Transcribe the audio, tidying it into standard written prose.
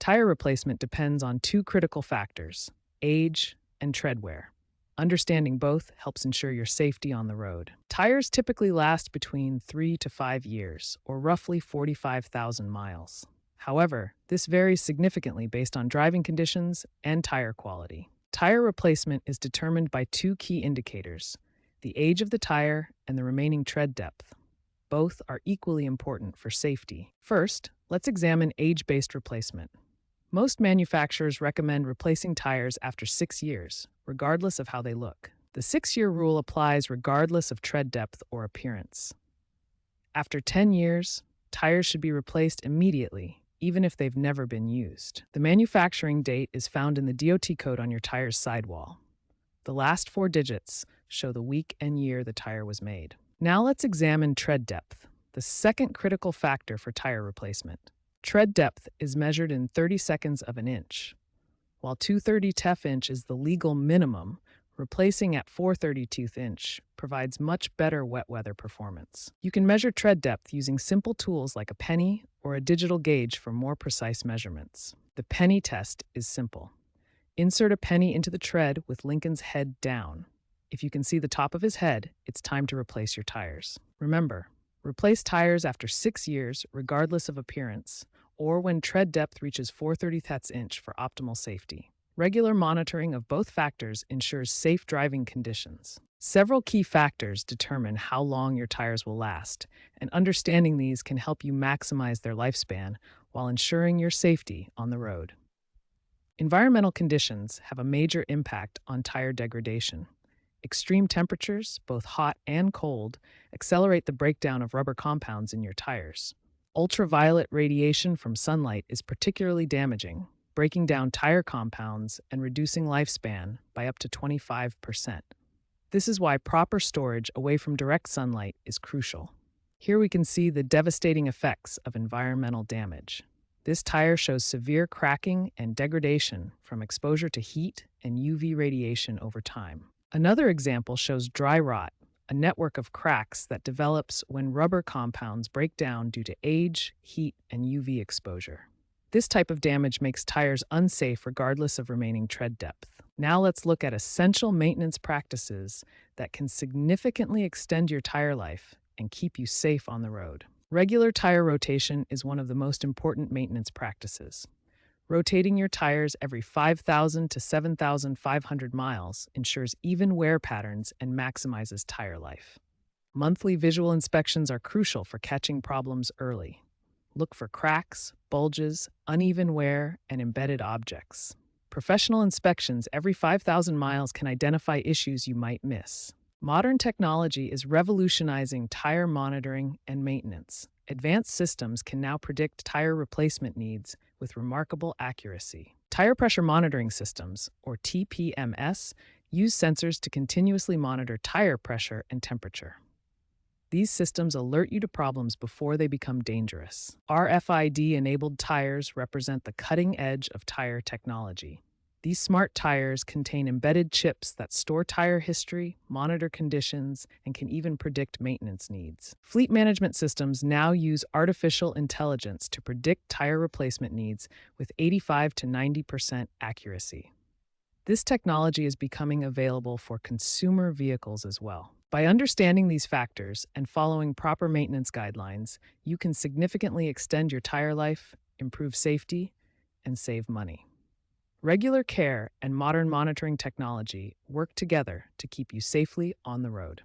Tire replacement depends on two critical factors: age and tread wear. Understanding both helps ensure your safety on the road. Tires typically last between 3 to 5 years, or roughly 45,000 miles. However, this varies significantly based on driving conditions and tire quality. Tire replacement is determined by two key indicators: the age of the tire and the remaining tread depth. Both are equally important for safety. First, let's examine age-based replacement. Most manufacturers recommend replacing tires after 6 years, regardless of how they look. The 6-year rule applies regardless of tread depth or appearance. After 10 years, tires should be replaced immediately, even if they've never been used. The manufacturing date is found in the DOT code on your tire's sidewall. The last 4 digits show the week and year the tire was made. Now let's examine tread depth, the second critical factor for tire replacement. Tread depth is measured in 30 seconds of an inch. While 2/32 inch is the legal minimum, replacing at 4/32 inch provides much better wet weather performance. You can measure tread depth using simple tools like a penny or a digital gauge for more precise measurements. The penny test is simple. Insert a penny into the tread with Lincoln's head down. If you can see the top of his head, it's time to replace your tires. Remember, replace tires after 6 years, regardless of appearance, or when tread depth reaches 4/32 inch for optimal safety. Regular monitoring of both factors ensures safe driving conditions. Several key factors determine how long your tires will last, and understanding these can help you maximize their lifespan while ensuring your safety on the road. Environmental conditions have a major impact on tire degradation. Extreme temperatures, both hot and cold, accelerate the breakdown of rubber compounds in your tires. Ultraviolet radiation from sunlight is particularly damaging, breaking down tire compounds and reducing lifespan by up to 25%. This is why proper storage away from direct sunlight is crucial. Here we can see the devastating effects of environmental damage. This tire shows severe cracking and degradation from exposure to heat and UV radiation over time. Another example shows dry rot, a network of cracks that develops when rubber compounds break down due to age, heat, and UV exposure. This type of damage makes tires unsafe regardless of remaining tread depth. Now let's look at essential maintenance practices that can significantly extend your tire life and keep you safe on the road. Regular tire rotation is one of the most important maintenance practices. Rotating your tires every 5,000 to 7,500 miles ensures even wear patterns and maximizes tire life. Monthly visual inspections are crucial for catching problems early. Look for cracks, bulges, uneven wear, and embedded objects. Professional inspections every 5,000 miles can identify issues you might miss. Modern technology is revolutionizing tire monitoring and maintenance. Advanced systems can now predict tire replacement needs with remarkable accuracy. Tire pressure monitoring systems, or TPMS, use sensors to continuously monitor tire pressure and temperature. These systems alert you to problems before they become dangerous. RFID-enabled tires represent the cutting edge of tire technology. These smart tires contain embedded chips that store tire history, monitor conditions, and can even predict maintenance needs. Fleet management systems now use artificial intelligence to predict tire replacement needs with 85 to 90% accuracy. This technology is becoming available for consumer vehicles as well. By understanding these factors and following proper maintenance guidelines, you can significantly extend your tire life, improve safety, and save money. Regular care and modern monitoring technology work together to keep you safely on the road.